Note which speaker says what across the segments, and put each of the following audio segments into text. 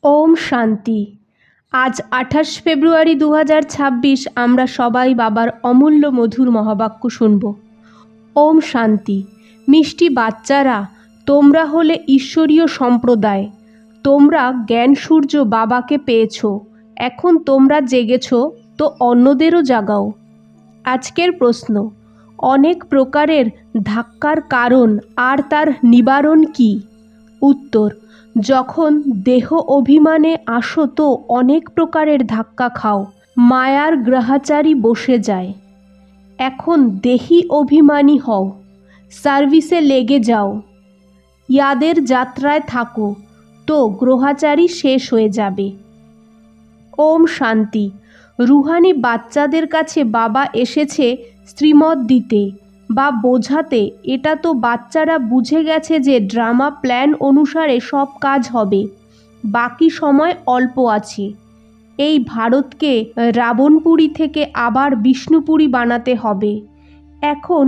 Speaker 1: ওম শান্তি। আজ ২৮ ফেব্রুয়ারি ২০২৬ আমরা সবাই বাবার অমূল্য মধুর মহাবাক্য শুনব। ওম শান্তি। মিষ্টি বাচ্চারা, তোমরা হলে ঈশ্বরীয় সম্প্রদায়। তোমরা জ্ঞান সূর্য বাবাকে পেয়েছ। এখন তোমরা জেগেছ, তো অন্যদেরও জাগাও। আজকের প্রশ্ন: অনেক প্রকারের ধাক্কার কারণ আর তার নিবারণ কি? উত্তর: যখন দেহ অভিমানে আসো তো অনেক প্রকারের ধাক্কা খাও, মায়ার গ্রহাচারী বসে যায়। এখন দেহি অভিমানী হও, সার্ভিসে লেগে যাও, ইয়াদের যাত্রায় থাকো, তো গ্রহাচারী শেষ হয়ে যাবে। ওম শান্তি। রুহানি বাচ্চাদের কাছে বাবা এসেছে শ্রীমত দিতে বা বোঝাতে। এটা তো বাচ্চারা বুঝে গেছে যে ড্রামা প্ল্যান অনুসারে সব কাজ হবে, বাকি সময় অল্প আছে। এই ভারতকে রাবণপুরী থেকে আবার বিষ্ণুপুরী বানাতে হবে। এখন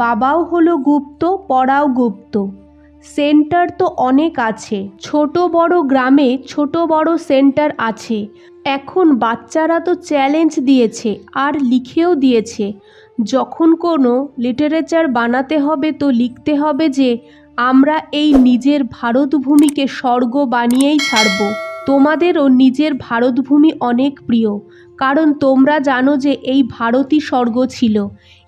Speaker 1: বাবাও হলো গুপ্ত, পড়াও গুপ্ত। সেন্টার তো অনেক আছে, ছোট বড় গ্রামে ছোট বড় সেন্টার আছে। এখন বাচ্চারা তো চ্যালেঞ্জ দিয়েছে আর লিখেও দিয়েছে, যখন কোনো লিটারেচার বানাতে হবে তো লিখতে হবে যে আমরা এই নিজের ভারতভূমিকে স্বর্গ বানিয়েই ছাড়ব। তোমাদেরও নিজের ভারতভূমি অনেক প্রিয়, কারণ তোমরা জানো যে এই ভারতই স্বর্গ ছিল।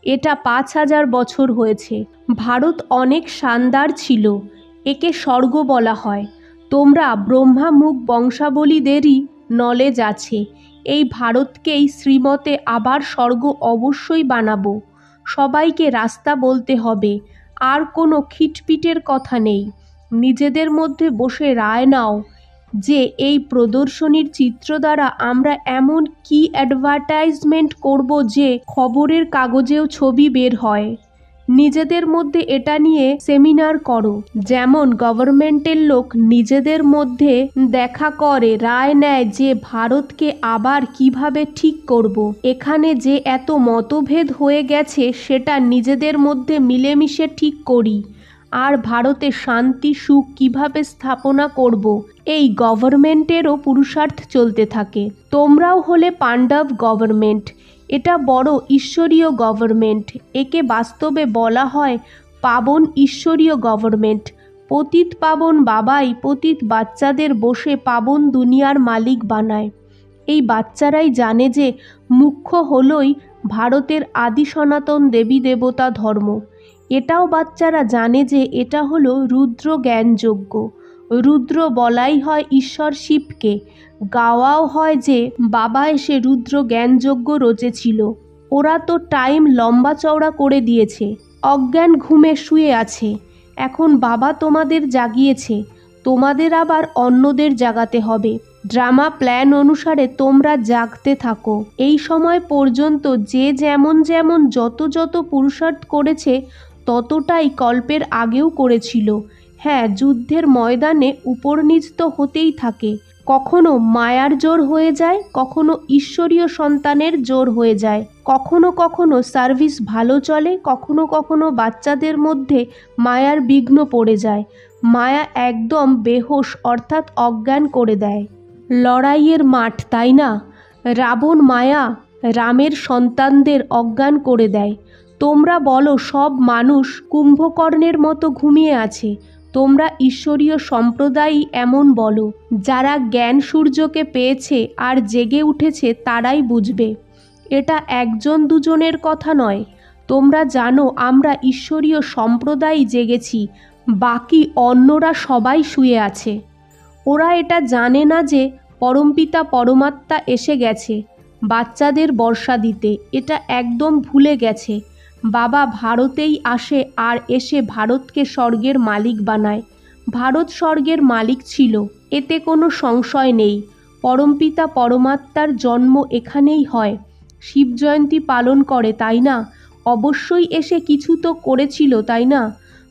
Speaker 1: এটা ৫,০০০ বছর হয়েছে। ভারত অনেক শানদার ছিল, একে স্বর্গ বলা হয়। তোমরা ব্রহ্মামুখ বংশাবলীদেরই নলেজ আছে। এই ভারতকেই শ্রীমতে আবার স্বর্গ অবশ্যই বানাবো। সবাইকে রাস্তা বলতে হবে, আর কোনো খিটপিটের কথা নেই। নিজেদের মধ্যে বসে রায় নাও যে এই প্রদর্শনীর চিত্র দ্বারা আমরা এমন কি অ্যাডভার্টাইজমেন্ট করব যে খবরের কাগজেও ছবি বের হয়। নিজেদের মধ্যে এটা নিয়ে সেমিনার করো। যেমন গভর্নমেন্টের লোক নিজেদের মধ্যে দেখা করে রায় নেয় যে ভারতকে আবার কিভাবে ঠিক করব। এখানে যে এত মতভেদ হয়ে গেছে সেটা নিজেদের মধ্যে মিলেমিশে ঠিক করি। আর ভারতে শান্তি সুখ কিভাবে স্থাপনা করব, এই গভর্নমেন্টেরও পুরুষার্থ চলতে থাকে। তোমরাও হলে পাণ্ডব গভর্নমেন্ট। এটা বড় ঈশ্বরীয় গভর্নমেন্ট। একে বাস্তবে বলা হয় পাবন ঈশ্বরীয় গভর্নমেন্ট। পতিত পাবন বাবাই পতিত বাচ্চাদের বসে পাবন দুনিয়ার মালিক বানায়। এই বাচ্চারাই জানে যে মুখ্য হলই ভারতের আদি সনাতন দেবী দেবতা ধর্ম। এটাও বাচ্চারা জানে যে এটা হলো রুদ্র জ্ঞানযজ্ঞ। রুদ্র বলাই হয় ঈশ্বর শিবকে। গাওয়াও হয় যে বাবা এসে রুদ্র জ্ঞানযজ্ঞ রচেছিল। ওরা তো টাইম লম্বা চওড়া করে দিয়েছে, অজ্ঞান ঘুমে শুয়ে আছে। এখন বাবা তোমাদের জাগিয়েছে, তোমাদের আবার অন্যদের জাগাতে হবে। ড্রামা প্ল্যান অনুসারে তোমরা জাগতে থাকো। এই সময় পর্যন্ত যে যেমন যেমন যত যত পুরুষার্থ করেছে ততটাই কল্পের আগেও করেছিল। হ্যাঁ, যুদ্ধের ময়দানে উপর নিচ তো হতেই থাকে। কখনো মায়ার জোর হয়ে যায়, কখনো ঈশ্বরীয় সন্তানের জোর হয়ে যায়। কখনো কখনো সার্ভিস ভালো চলে, কখনো কখনো বাচ্চাদের মধ্যে মায়ার বিঘ্ন পড়ে যায়। মায়া একদম বেহোশ অর্থাৎ অজ্ঞান করে দেয়। লড়াইয়ের মাঠ, তাই না? রাবণ মায়া রামের সন্তানদের অজ্ঞান করে দেয়। তোমরা বলো সব মানুষ কুম্ভকর্ণের মতো ঘুমিয়ে আছে। তোমরা ঈশ্বরীয় সম্প্রদায়ই এমন বলো। যারা জ্ঞান সূর্যকে পেয়েছে আর জেগে উঠেছে তারাই বুঝবে। এটা একজন দুজনের কথা নয়। তোমরা জানো আমরা ঈশ্বরীয় সম্প্রদায়ই জেগেছি, বাকি অন্যরা সবাই শুয়ে আছে। ওরা এটা জানে না যে পরমপিতা পরমাত্মা এসে গেছে বাচ্চাদের বর্ষা দিতে। এটা একদম ভুলে গেছে। বাবা ভারতেই আসে আর এসে ভারতকে স্বর্গের মালিক বানায়। ভারত স্বর্গের মালিক ছিল, এতে কোনো সংশয় নেই। পরমপিতা পরমাত্মার জন্ম এখানেই হয়। শিব জয়ন্তী পালন করে, তাই না? অবশ্যই এসে কিছু তো করেছিল, তাই না?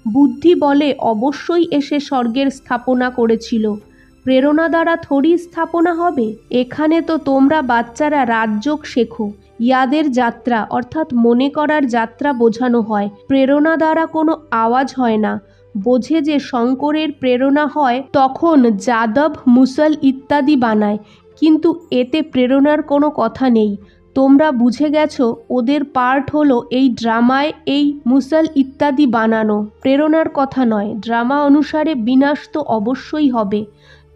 Speaker 1: বুদ্ধি বলে অবশ্যই এসে স্বর্গের স্থাপনা করেছিল। প্রেরণা দ্বারা থোড়ি স্থাপনা হবে। এখানে তো তোমরা বাচ্চারা রাজযোগ শেখো। ইয়াদের যাত্রা অর্থাৎ মনে করার যাত্রা বোঝানো হয়। প্রেরণা দ্বারা কোনো আওয়াজ হয় না, বোঝে যে শঙ্করের প্রেরণা হয় তখন যাদব মুসল ইত্যাদি বানায়, কিন্তু এতে প্রেরণার কোনো কথা নেই। তোমরা বুঝে গেছো ওদের পার্ট হলো এই ড্রামায় এই মুসল ইত্যাদি বানানো, প্রেরণার কথা নয়। ড্রামা অনুসারে বিনাশ তো অবশ্যই হবে।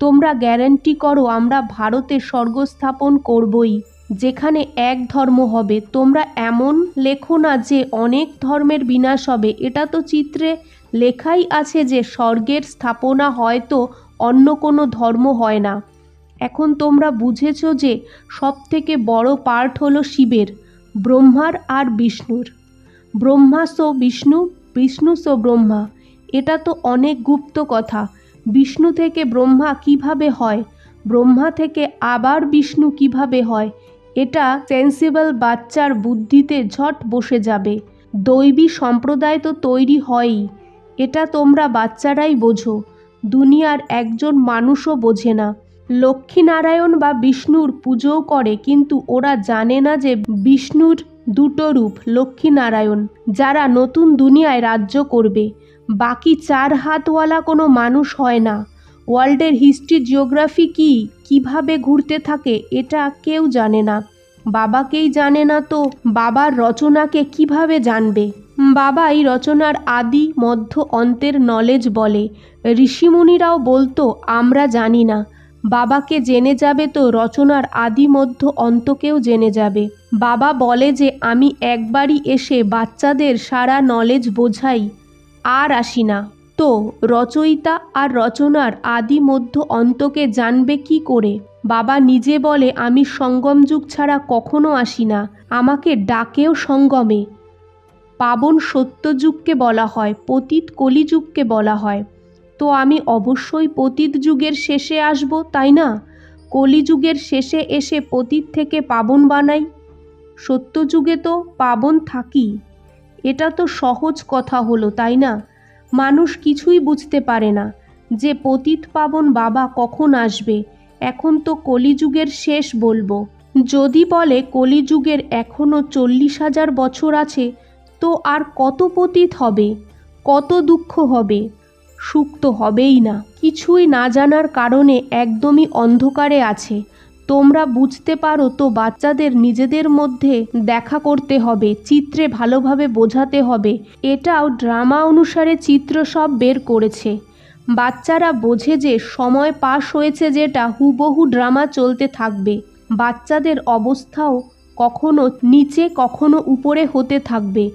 Speaker 1: তোমরা গ্যারান্টি করো আমরা ভারতে স্বর্গ স্থাপন করবই, যেখানে এক ধর্ম হবে। তোমরা এমন লেখো না যে অনেক ধর্মের বিনাশ হবে, এটা তো চিত্রে লেখাই আছে যে স্বর্গের স্থাপনা হয়তো অন্য কোনো ধর্ম হয় না। এখন তোমরা বুঝেছো যে সবথেকে বড় পার্ট হলো শিবের, ব্রহ্মার আর বিষ্ণুর। Brahma so Vishnu, Vishnu so Brahma. এটা তো অনেক গুপ্ত কথা। বিষ্ণু থেকে ব্রহ্মা কিভাবে হয়, ব্রহ্মা থেকে আবার বিষ্ণু কিভাবে হয়, এটা সেন্সিবল বাচ্চার বুদ্ধিতে ঝট বসে যাবে। দৈবী সম্প্রদায় তো তৈরি হয়ই, এটা তোমরা বাচ্চারাই বোঝো, দুনিয়ার একজন মানুষও বোঝে না। লক্ষ্মীনারায়ণ বা বিষ্ণুর পুজোও করে, কিন্তু ওরা জানে না যে বিষ্ণুর দুটো রূপ, লক্ষ্মীনারায়ণ, যারা নতুন দুনিয়ায় রাজ্য করবে। বাকি 4 হাতওয়ালা কোনো মানুষ হয় না। ওয়ার্ল্ডের হিস্ট্রি জিওগ্রাফি কি, কিভাবে ঘুরতে থাকে, এটা কেউ জানে না। বাবাকেই জানে না তো বাবার রচনাকে কিভাবে জানবে? বাবাই রচনার আদি মধ্য অন্তের নলেজ বলে। ঋষিমুনিরাও বলতো আমরা জানি না। বাবাকে জেনে যাবে তো রচনার আদি মধ্য অন্তকেও জেনে যাবে। বাবা বলে যে আমি একবারই এসে বাচ্চাদের সারা নলেজ বোঝাই, আর আসি না। তো রচয়িতা আর রচনার আদি মধ্য অন্তকে জানবে কি করে? বাবা নিজে বলে আমি সঙ্গম যুগ ছাড়া কখনো আসি না, আমাকে ডাকেও সঙ্গমে। পাবন সত্যযুগকে বলা হয়, পতিত কলিযুগকে বলা হয়। তো আমি অবশ্যই পতিত যুগের শেষে আসব, তাই না? কলিযুগের শেষে এসে পতিত থেকে পাবন বানাই, সত্যযুগে তো পাবন থাকি। এটা তো সহজ কথা হলো, তাই না? মানুষ কিছুই বুঝতে পারে না যে পতিত পাবন বাবা কখন আসবে। এখন তো কলিযুগের শেষ বলবো। যদি বলে কলিযুগের এখনও 40,000 বছর আছে, তো আর কত পতিত হবে, কত দুঃখ হবে? সুখ তো হবেই না। কিছুই না জানার কারণে একদমই অন্ধকারে আছে। তোমরা বুঝতে পারো তো বাচ্চাদের নিজেদের মধ্যে দেখা করতে হবে, চিত্রে ভালোভাবে বোঝাতে হবে। এটাও ড্রামা অনুসারে চিত্র সব বের করেছে। বাচ্চারা বোঝে যে সময় পাস হয়েছে, যেটা হুবহু ড্রামা চলতে থাকবে। বাচ্চাদের অবস্থাও কখনো নিচে কখনো উপরে হতে থাকবে।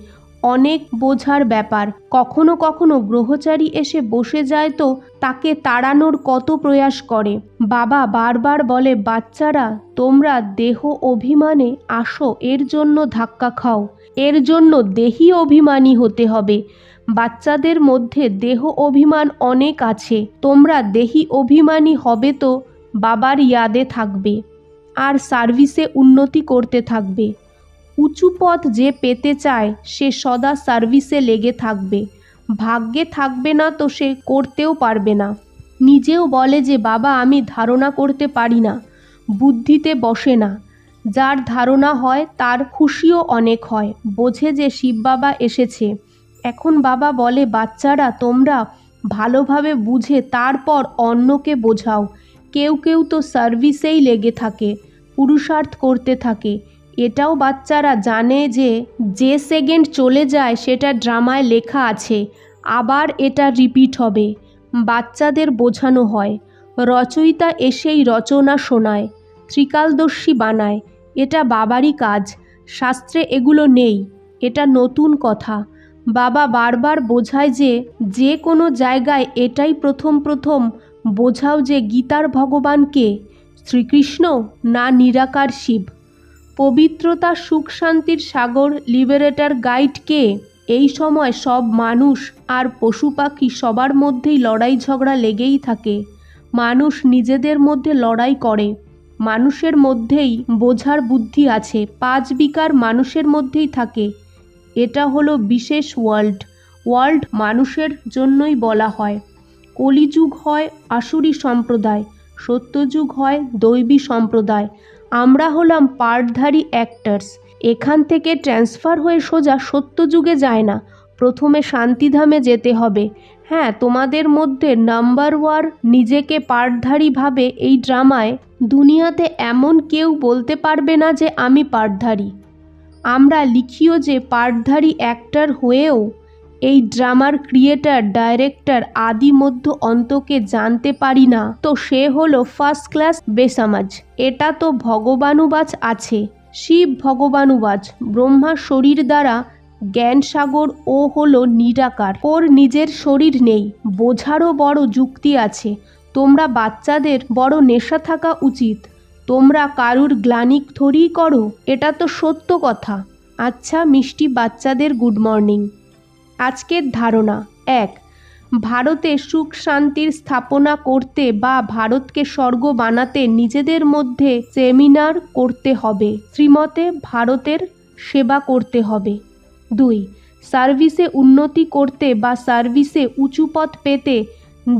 Speaker 1: অনেক বোঝার ব্যাপার। কখনো কখনো গ্রহচারী এসে বসে যায় তো তাকে তাড়ানোর কত প্রয়াস করে। বাবা বারবার বলে বাচ্চারা তোমরা দেহ অভিমানে আসো, এর জন্য ধাক্কা খাও, এর জন্য দেহি অভিমানী হতে হবে। বাচ্চাদের মধ্যে দেহ অভিমান অনেক আছে। তোমরা দেহি অভিমানী হবে তো বাবার ইয়াদে থাকবে আর সার্ভিসে উন্নতি করতে থাকবে। উঁচু পদ যে পেতে চায় সে সদা সার্ভিসে লেগে থাকবে। ভাগ্যে থাকবে না তো সে করতেও পারবে না। নিজেও বলে যে বাবা আমি ধারণা করতে পারি না, বুদ্ধিতে বসে না। যার ধারণা হয় তার খুশিও অনেক হয়, বোঝে যে শিব বাবা এসেছে। এখন বাবা বলে বাচ্চারা তোমরা ভালোভাবে বুঝে তারপর অন্যকে বোঝাও। কেউ কেউ তো সার্ভিসেই লেগে থাকে, পুরুষার্থ করতে থাকে। এটাও বাচ্চারা জানে যে যে সেকেন্ড চলে যায় সেটা ড্রামায় লেখা আছে, আবার এটা রিপিট হবে। বাচ্চাদের বোঝানো হয়। রচয়িতা এসেই রচনা শোনায়, ত্রিকালদর্শী বানায়। এটা বাবারই কাজ। শাস্ত্রে এগুলো নেই, এটা নতুন কথা। বাবা বারবার বোঝায় যে যে কোনো জায়গায় এটাই প্রথম বোঝাও যে গীতার ভগবানকে শ্রীকৃষ্ণ না নিরাকার শিব। পবিত্রতা সুখ শান্তির সাগর লিবারেটর গাইড কে? এই সময় সব মানুষ আর পশু পাখি সবার মধ্যেই লড়াই ঝগড়া লেগেই থাকে। মানুষ নিজেদের মধ্যে লড়াই করে। মানুষের মধ্যেই বোঝার বুদ্ধি আছে, 5 বিকার মানুষের মধ্যেই থাকে। এটা হলো বিশেষ ওয়ার্ল্ড মানুষের জন্যই বলা হয়। কলিযুগ হয় আসুরি সম্প্রদায়, সত্যযুগ হয় দৈবী সম্প্রদায়। আমরা হলাম পার্টধারী অ্যাক্টার্স। এখান থেকে ট্রান্সফার হয়ে সোজা সত্যযুগে যায় না, প্রথমে শান্তিধামে যেতে হবে। হ্যাঁ, তোমাদের মধ্যে নাম্বার ওয়ান নিজেকে পার্টধারী ভাবে এই ড্রামায়। দুনিয়াতে এমন কেউ বলতে পারবে না যে আমি পার্টধারী। আমরা লিখিও যে পার্টধারী অ্যাক্টর হয়েও এই ড্রামার ক্রিয়েটার ডাইরেক্টর আদি মধ্য অন্তকে জানতে পারি না, তো সে হলো ফার্স্ট ক্লাস বেসামাজ। এটা তো ভগবানুবাজ আছে, শিব ভগবানুবাজ। ব্রহ্মা শরীর দ্বারা জ্ঞান সাগর, ও হলো নিরাকার, ওর নিজের শরীর নেই। বোঝারও বড় যুক্তি আছে। তোমরা বাচ্চাদের বড় নেশা থাকা উচিত। তোমরা কারুর গ্লানিক থরিই করো, এটা তো সত্য কথা। আচ্ছা মিষ্টি বাচ্চাদের গুড মর্নিং। আজকের ধারণা 1, ভারতে সুখ শান্তির স্থাপনা করতে বা ভারতকে স্বর্গ বানাতে নিজেদের মধ্যে সেমিনার করতে হবে। শ্রীমতে ভারতের সেবা করতে হবে। 2, সার্ভিসে উন্নতি করতে বা সার্ভিসে উঁচু পদ পেতে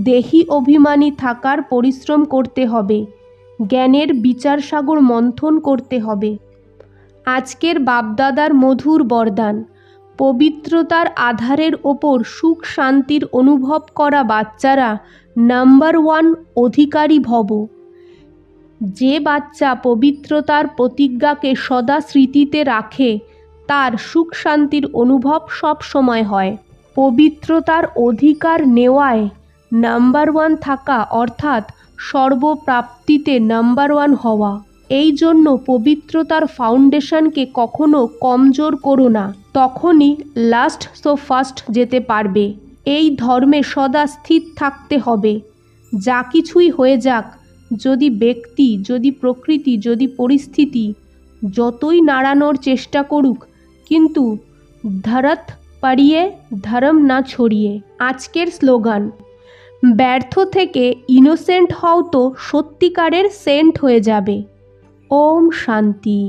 Speaker 1: দেহি অভিমানী থাকার পরিশ্রম করতে হবে। জ্ঞানের বিচার সাগর মন্থন করতে হবে। আজকের বাপদাদার মধুর বরদান, পবিত্রতার আধারের ওপর সুখ শান্তির অনুভব করা বাচ্চারা নাম্বার ওয়ান অধিকারী ভব। যে বাচ্চা পবিত্রতার প্রতিজ্ঞাকে সদা স্মৃতিতে রাখে তার সুখ শান্তির অনুভব সব সময় হয়। পবিত্রতার অধিকার নেওয়ায় নাম্বার ওয়ান থাকা অর্থাৎ সর্বপ্রাপ্তিতে নাম্বার ওয়ান হওয়া। এই জন্য পবিত্রতার ফাউন্ডেশনকে কখনো কমজোর করো না, তখনই লাস্ট সো ফার্স্ট যেতে পারবে। এই ধর্মে সদা স্থির থাকতে হবে। যা কিছুই হয়ে যাক, যদি ব্যক্তি, যদি প্রকৃতি, যদি পরিস্থিতি যতই নাড়ানোর চেষ্টা করুক, কিন্তু ধরত পাড়িয়ে ধর্ম না ছড়িয়ে। আজকের স্লোগান, ব্যর্থ থেকে ইনোসেন্ট হও তো সত্যিকারের সেন্ট হয়ে যাবে। ওম শান্তি।